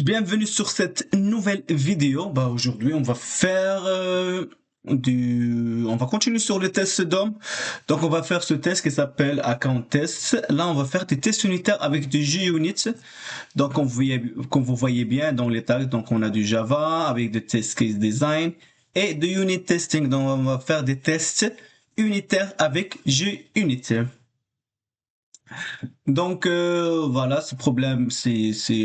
Bienvenue sur cette nouvelle vidéo. Aujourd'hui, on va faire on va continuer sur le test DOM. Donc, on va faire ce test qui s'appelle Account Test. Là, on va faire des tests unitaires avec du JUnit. Donc, comme vous voyez bien dans les tags, donc on a du Java avec des test case design et de unit testing. Donc, on va faire des tests unitaires avec JUnit. Donc voilà, ce problème,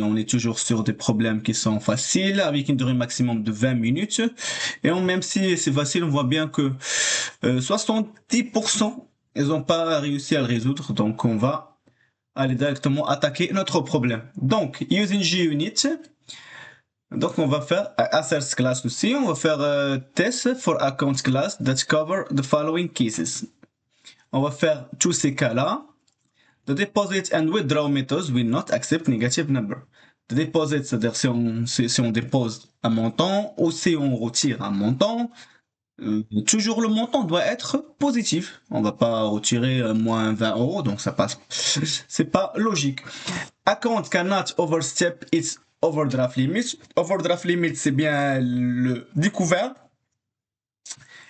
on est toujours sur des problèmes qui sont faciles, avec une durée maximum de 20 minutes. Et même si c'est facile, on voit bien que 70%, ils n'ont pas réussi à le résoudre. Donc on va aller directement attaquer notre problème. Donc, using JUnit, donc on va faire assert class aussi, on va faire test for account class that cover the following cases. On va faire tous ces cas-là. The deposit and withdraw methods will not accept negative number. The deposit, c'est-à-dire si on dépose un montant ou si on retire un montant, toujours le montant doit être positif. On va pas retirer moins 20 euros, donc ça passe. C'est pas logique. Account cannot overstep its overdraft limit. Overdraft limit, c'est bien le découvert.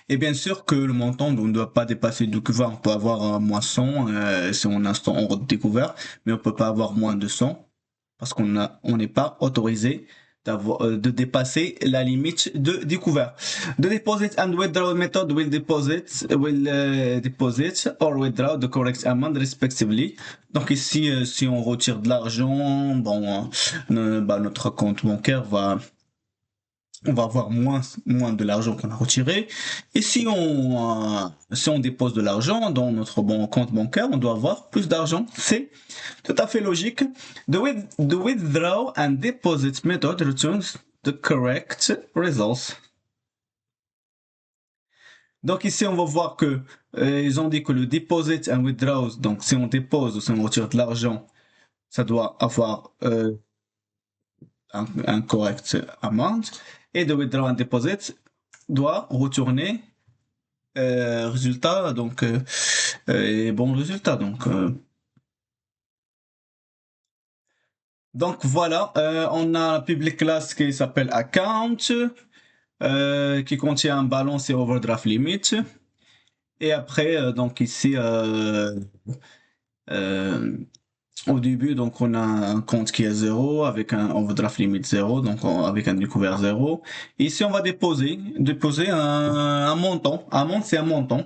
Et bien sûr que le montant ne doit pas dépasser le découvert. On peut avoir moins 100 si on a en découvert, mais on peut pas avoir moins de 100 parce on n'est pas autorisé de dépasser la limite de découvert. The deposit and withdrawal method will deposit or withdraw the correct amount respectively. Donc ici, si on retire de l'argent, notre compte bancaire on va avoir moins de l'argent qu'on a retiré. Et si on dépose de l'argent dans notre compte bancaire, on doit avoir plus d'argent. C'est tout à fait logique. The withdraw and deposit method returns the correct results. Donc ici, on va voir que ils ont dit que le deposit and withdraw, donc si on dépose ou si on retire de l'argent, ça doit avoir un correct amount. Et de withdraw and deposit doit retourner résultat, donc bon résultat. Donc voilà, on a la public class qui s'appelle account, qui contient un balance et overdraft limit. Et après, donc ici, au début, donc on a un compte qui est 0 avec un overdraft limit 0, donc avec un découvert 0. Ici, on va déposer un montant. Un montant, c'est un montant.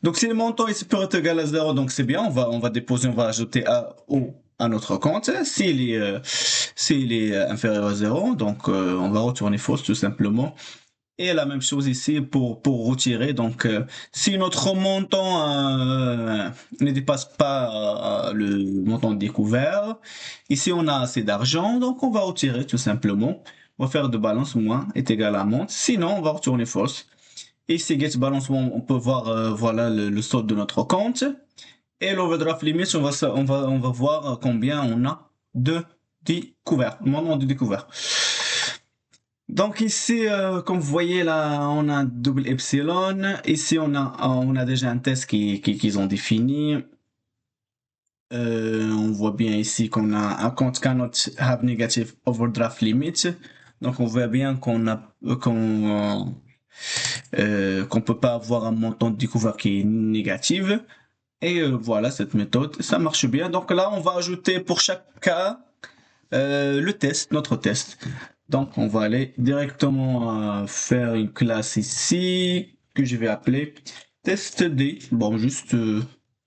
Donc si le montant est supérieur ou égal à 0, donc c'est bien. On va déposer, on va ajouter à notre compte. S'il est inférieur à 0, donc on va retourner false tout simplement. Et la même chose ici pour retirer. Donc, si notre montant ne dépasse pas le montant découvert, ici on a assez d'argent, donc on va retirer tout simplement. On va faire de balance moins est égal à monte. Sinon, on va retourner false. Et ici get balance moins, on peut voir voilà le solde de notre compte. Et l'overdraft limit, on va voir combien on a de découvert, montant de découvert. Donc ici, comme vous voyez là, on a double epsilon. Ici, on a déjà un test qu'ils ont défini. On voit bien ici qu'on a un compte cannot have negative overdraft limit. Donc on voit bien qu'on peut pas avoir un montant de découvert qui est négatif. Et voilà, cette méthode, ça marche bien. Donc là, on va ajouter pour chaque cas notre test. Donc, on va aller directement faire une classe ici que je vais appeler testd. Bon, juste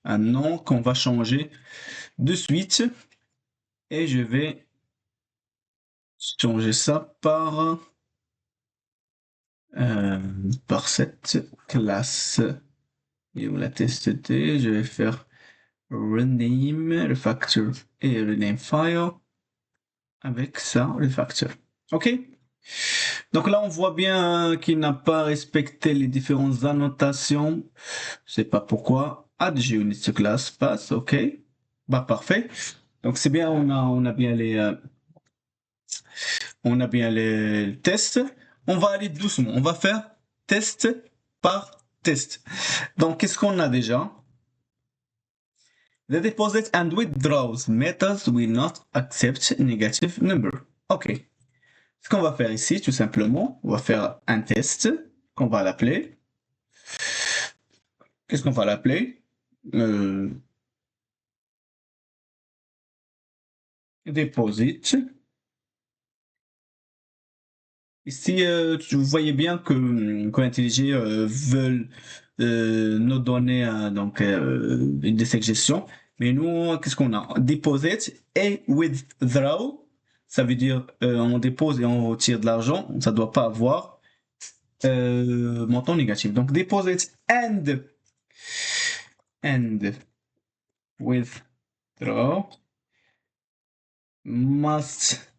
un nom qu'on va changer de suite. Et je vais changer ça par cette classe. Et la testd, je vais faire rename, refactor et rename file. Avec ça, refactor. OK? Donc là, on voit bien qu'il n'a pas respecté les différentes annotations. Je sais pas pourquoi. Add JUnit class passe, OK. Parfait. Donc c'est bien, on a bien les tests. On va aller doucement. On va faire test par test. Donc qu'est-ce qu'on a déjà? The deposit and withdrawals methods will not accept negative number. OK. Ce qu'on va faire ici, tout simplement, on va faire un test qu'on va l'appeler. Qu'est-ce qu'on va l'appeler? Deposit. Ici, vous voyez bien que IntelliJ veulent nous donner donc des suggestions. Mais nous, qu'est-ce qu'on a? Deposit et withdraw. Ça veut dire on dépose et on retire de l'argent. Ça ne doit pas avoir montant négatif. Donc deposit and withdraw must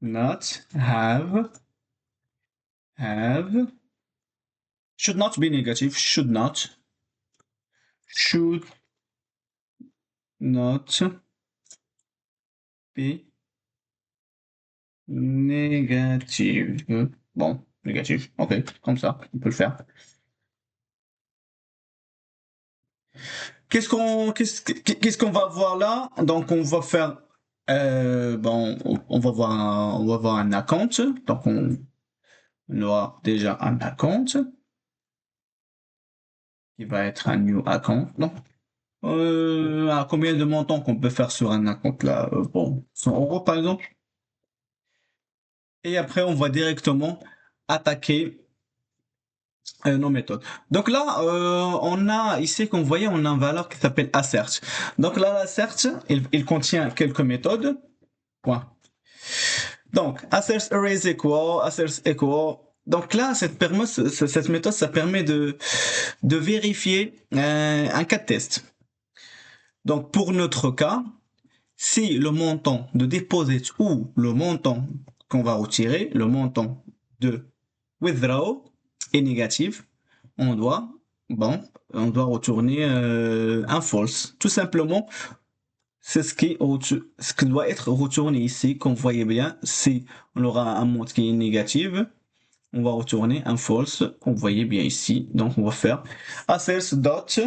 not should not be negative, should not be négative. Bon, négatif, ok, comme ça, on peut le faire. Qu'est-ce qu'on va voir là? Donc on va faire bon, on va voir un account. Donc on aura déjà un account qui va être un new account. Non. À combien de montants qu'on peut faire sur un account là? Bon, 100 euros par exemple. Et après on va directement attaquer nos méthodes. Donc là, on a ici, comme vous voyez, on a une valeur qui s'appelle assert. Donc là, l'assert, il contient quelques méthodes. Point. Donc, assert arrays equal, assert equal. Donc là, cette méthode, ça permet de vérifier un cas de test. Donc pour notre cas, si le montant de deposit ou le montant qu'on va retirer, le montant de withdraw est négatif, on doit retourner un false. Tout simplement, c'est ce qui doit être retourné ici. Comme vous voyez bien, si on aura un montant qui est négatif, on va retourner un false. Comme vous voyez bien ici. Donc, on va faire assert dot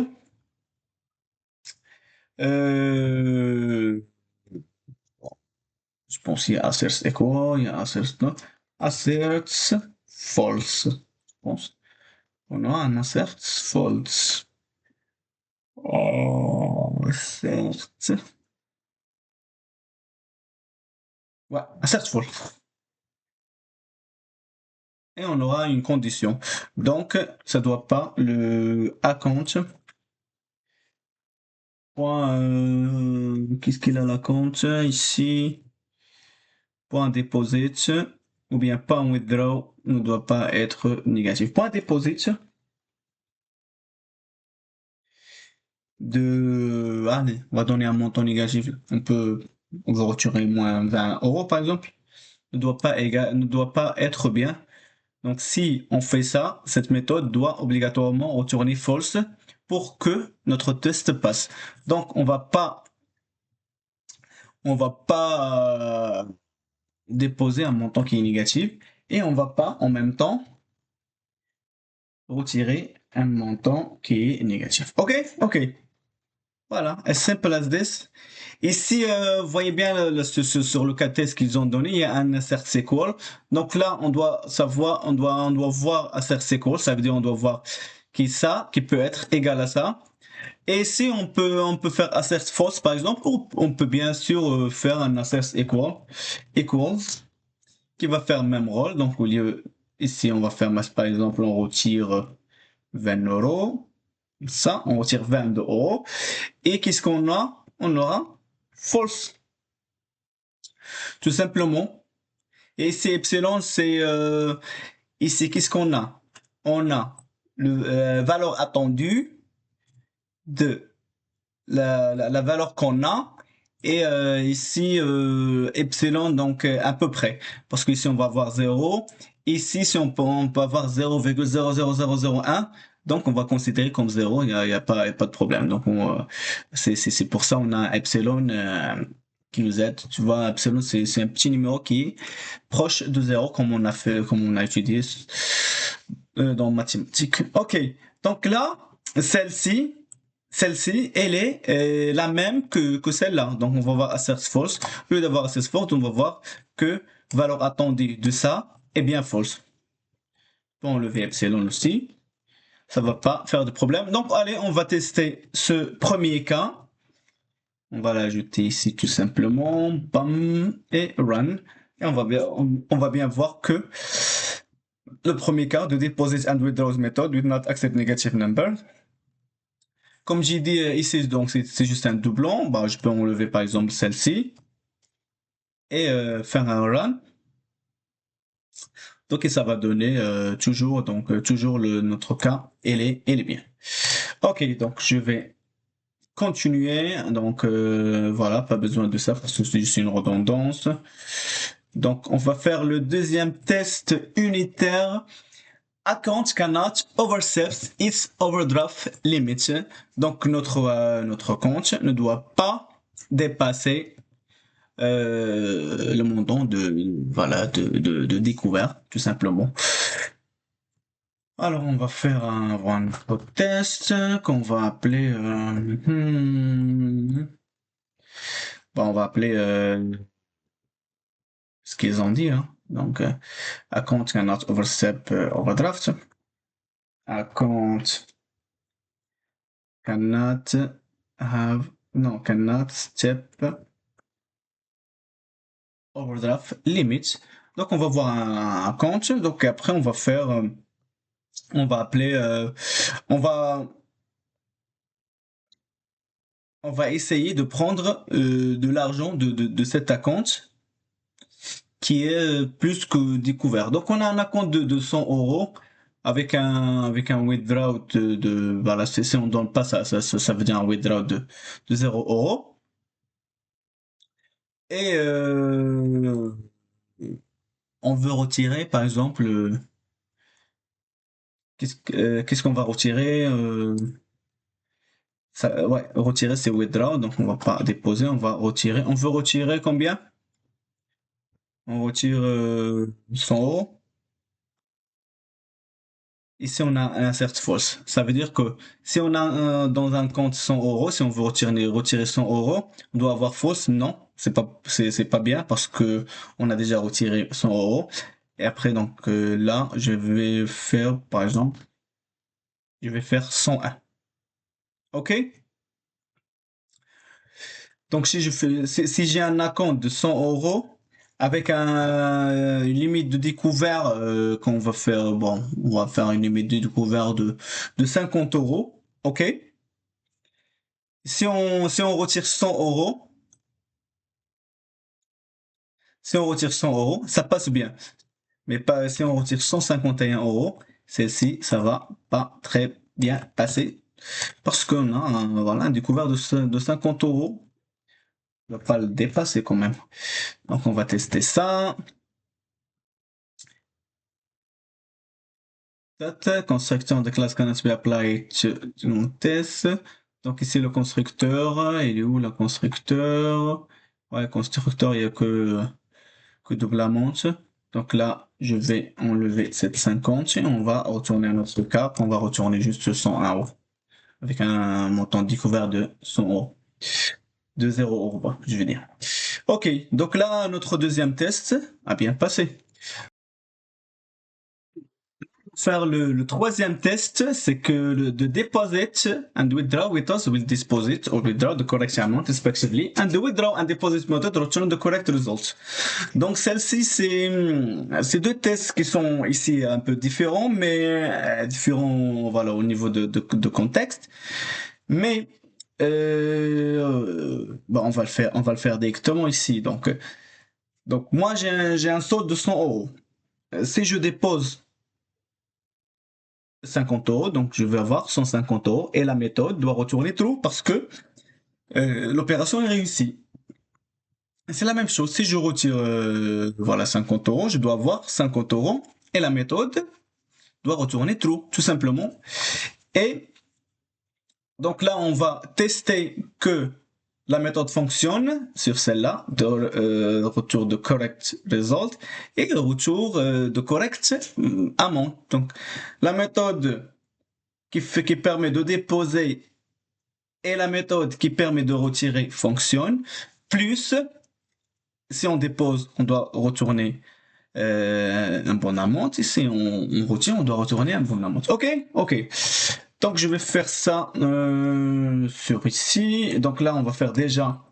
je pense qu'il y a assert equal, il y a assert not, assert false. Je pense. On a un assert false. Oh, certes. Ouais, assert false. Et on aura une condition. Donc, ça doit pas le account. Qu'est-ce qu'il a l'account ici? Point deposit ou bien point withdraw ne doit pas être négatif. Point deposit allez, on va donner un montant négatif. On va retirer moins 20 euros par exemple. Ne doit pas être bien. Donc si on fait ça, cette méthode doit obligatoirement retourner false pour que notre test passe. Donc on va pas déposer un montant qui est négatif et on va pas en même temps retirer un montant qui est négatif. Ok. Voilà, as simple as this. Ici, vous voyez bien sur le cas test qu'ils ont donné, il y a un assert SQL. Donc là, on doit voir assert SQL, ça veut dire on doit voir qui peut être égal à ça. Et ici, on peut faire assert false par exemple, ou on peut bien sûr faire un assert equals, qui va faire le même rôle. Donc au lieu, ici, on va faire par exemple, on retire 20 euros. Ça, on retire 22 euros. Et qu'est-ce qu'on a? On aura false. Tout simplement. Et c'est epsilon, c'est ici, qu'est-ce qu'on a? On a le valeur attendue de la valeur qu'on a. Et ici, epsilon, donc à peu près. Parce qu'ici, on va avoir 0. Ici, si on peut avoir 0,00001. Donc, on va considérer comme 0, il n'y a pas de problème. Donc, c'est pour ça on a epsilon qui nous aide. Tu vois, epsilon, c'est un petit numéro qui est proche de 0, comme on a étudié dans mathématiques. Ok, donc là, celle-ci, elle est la même que celle-là. Donc, on va voir assert false. Au lieu d'avoir assert false, on va voir que valeur attendue de ça est bien false. On peut enlever epsilon aussi. Ça va pas faire de problème. Donc, allez, on va tester ce premier cas. On va l'ajouter ici tout simplement. Bam, et run. Et on va bien voir que le premier cas de deposit and withdraws method will not accept negative number. Comme j'ai dit ici, donc c'est juste un doublon. Bah, je peux enlever par exemple celle-ci et faire un run. Donc, et ça va donner toujours, toujours notre cas, elle est bien. Ok, donc je vais continuer. Donc voilà, pas besoin de ça parce que c'est juste une redondance. Donc, on va faire le deuxième test unitaire. Account cannot overstep its overdraft limit. Donc, notre compte ne doit pas dépasser le montant de découvert, tout simplement. Alors, on va faire un one test qu'on va appeler. Bon, on va appeler ce qu'ils ont dit. Hein. Donc, account cannot overstep overdraft. Account cannot cannot step overdraft limit. Donc, on va voir un compte. Donc, après, on va faire, on va appeler, on va essayer de prendre de l'argent de cet compte qui est plus que découvert. Donc, on a un compte de 100 euros avec un withdraw voilà, si on donne pas ça, ça veut dire un withdraw de 0 euros. Et on veut retirer, par exemple, qu'est-ce qu'on va retirer ça, ouais, retirer c'est withdraw, donc on va pas déposer, on va retirer. On veut retirer combien? On retire 100 euros. Ici, on a un insert false. Ça veut dire que si on a dans un compte 100 euros, si on veut retirer 100 euros, on doit avoir false. Non, c'est pas bien parce que on a déjà retiré 100 euros. Et après, donc là, je vais faire, par exemple, je vais faire 101. OK? Donc, si j'ai un compte de 100 euros avec une limite de découvert qu'on va faire, bon, on va faire une limite de découvert de 50 euros. OK? Si on retire 100 euros, si on retire 100 euros, ça passe bien. Mais pas, si on retire 151 euros, celle-ci, ça va pas très bien passer. Parce qu'on a voilà, un découvert de 50 euros. On va pas le dépasser quand même. Donc, on va tester ça. Constructeur de classe cannot be applied to test. Donc ici le constructeur, il est où le constructeur? Ouais, constructeur, il n'y a que double amount. Donc là, je vais enlever cette 50 et on va retourner à notre cap. On va retourner juste 101 euros avec un montant découvert de 100 euros. De 0 euros, je veux dire. Ok, donc là, notre deuxième test a bien passé. Faire le troisième test, c'est que le deposit and withdraw with us will deposit or withdraw the correct amount respectively, and the withdraw and deposit method return the correct result. Donc celle-ci, c'est deux tests qui sont ici un peu différents, mais différents voilà au niveau de contexte. Mais bon, on va le faire directement ici. Donc moi j'ai un solde de 100 euros. Si je dépose 50 euros, donc je vais avoir 150 euros et la méthode doit retourner true parce que l'opération est réussie. C'est la même chose, si je retire voilà 50 euros, je dois avoir 50 euros et la méthode doit retourner true, tout simplement. Et donc là, on va tester que la méthode fonctionne sur celle-là, de retour de correct result et le retour de correct amount. Donc la méthode qui permet de déposer et la méthode qui permet de retirer fonctionne, plus si on dépose, on doit retourner un bon amount. Et si on retire, on doit retourner un bon amount. Ok, ok. Donc je vais faire ça sur ici. Donc là, on va faire déjà,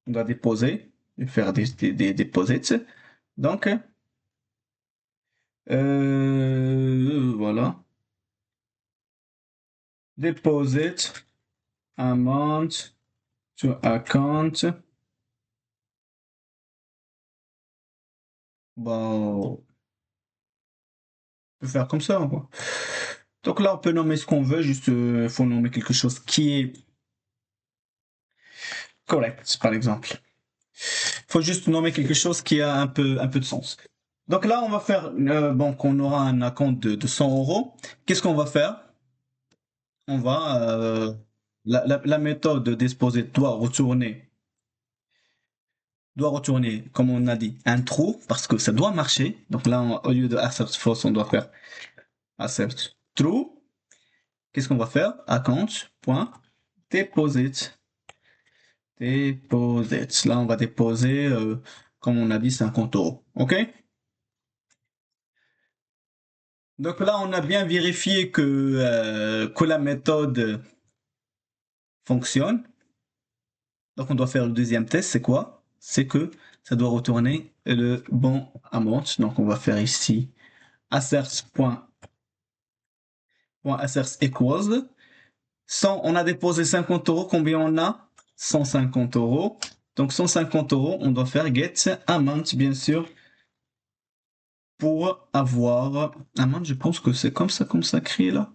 on va déposer, je vais faire des deposits. Donc voilà, deposit amount to account. Bon, on peut faire comme ça, quoi. Donc là, on peut nommer ce qu'on veut, juste il faut nommer quelque chose qui est correct, par exemple. Il faut juste nommer quelque chose qui a un peu de sens. Donc là, on va faire, bon, qu'on aura un acompte de 100 euros. Qu'est-ce qu'on va faire? On va, la méthode de disposer doit retourner, comme on a dit, un trou, parce que ça doit marcher. Donc là, au lieu de assert false, on doit faire assert true. Qu'est-ce qu'on va faire? Account.deposit. Deposit. Là, on va déposer, comme on a dit, 50 euros. OK? Donc là, on a bien vérifié que la méthode fonctionne. Donc on doit faire le deuxième test. C'est quoi? C'est que ça doit retourner le bon amount. Donc on va faire ici asserts equals 100. On a déposé 50 euros. Combien on a? 150 euros. Donc 150 euros, on doit faire get amount, bien sûr, pour avoir amount. Je pense que c'est comme ça créé là.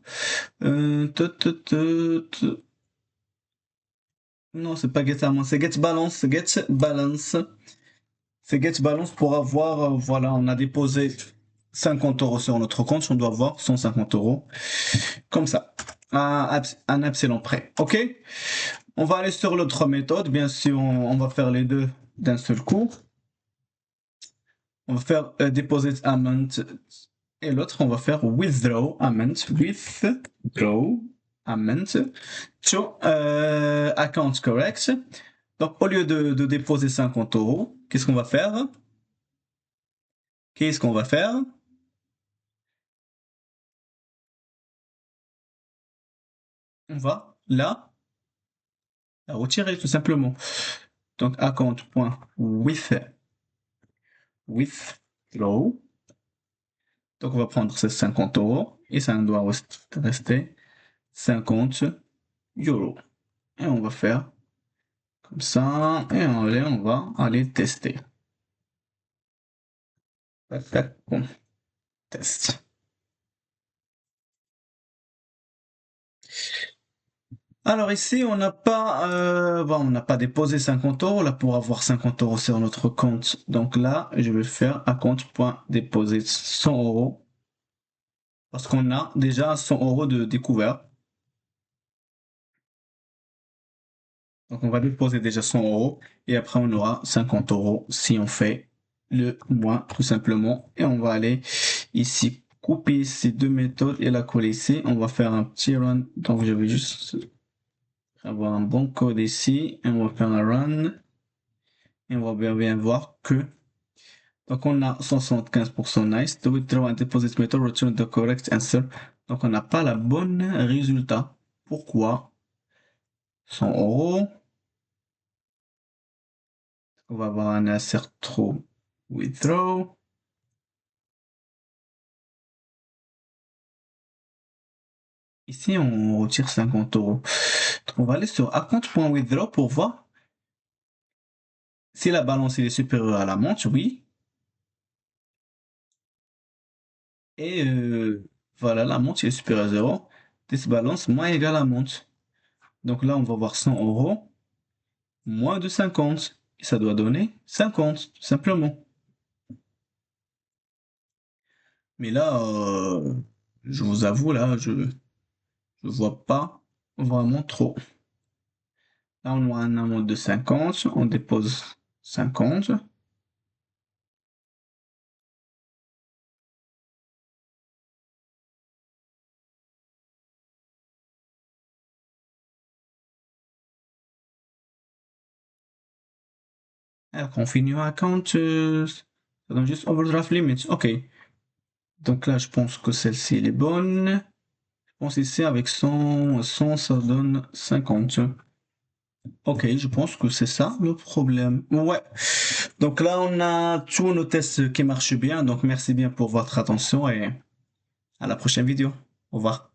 Euh, te, te, te. Non, c'est pas get amount, c'est get balance. Get balance. C'est get balance pour avoir, voilà, on a déposé 50 euros sur notre compte, on doit avoir 150 euros. Comme ça. Un epsilon près. OK? On va aller sur l'autre méthode. Bien sûr, on va faire les deux d'un seul coup. On va faire deposit amount et l'autre, on va faire withdraw amount. Withdraw amount to account correct. Donc, au lieu de déposer 50 euros, qu'est-ce qu'on va faire? Qu'est-ce qu'on va faire? On va la retirer tout simplement. Donc, account.withdraw. Donc, on va prendre ces 50 euros et ça doit rester 50 euros. Et on va faire comme ça et on va aller tester. Tac, tac, bon, test. Alors ici, on n'a pas déposé 50 euros là pour avoir 50 euros sur notre compte. Donc là, je vais faire account.déposer 100 euros parce qu'on a déjà 100 euros de découvert. Donc on va déposer déjà 100 euros et après on aura 50 euros si on fait le moins tout simplement. Et on va aller ici couper ces deux méthodes et la coller ici. On va faire un petit run. Donc je vais juste avoir un bon code ici et on va faire un run et on va bien voir que donc on a 75% nice. The withdraw and deposit method return the correct answer. Donc on n'a pas la bonne résultat. Pourquoi? 100 euros. On va avoir un insert true withdraw. Ici, on retire 50 euros. Donc, on va aller sur account.withdraw pour voir si la balance est supérieure à la montre, oui. Et voilà, la montre est supérieure à 0. This balance moins égale à montre. Donc là, on va voir 100 euros moins de 50. Et ça doit donner 50, tout simplement. Mais là, je vous avoue, là, je vois pas vraiment trop. Là, on a un amont de 50. On dépose 50. Alors, continue account, ça donne juste overdraft limit. Ok. Donc là, je pense que celle-ci, elle est bonne. Je pense ici, avec 100, ça donne 50. Ok, je pense que c'est ça le problème. Ouais. Donc là, on a tous nos tests qui marchent bien. Donc merci bien pour votre attention et à la prochaine vidéo. Au revoir.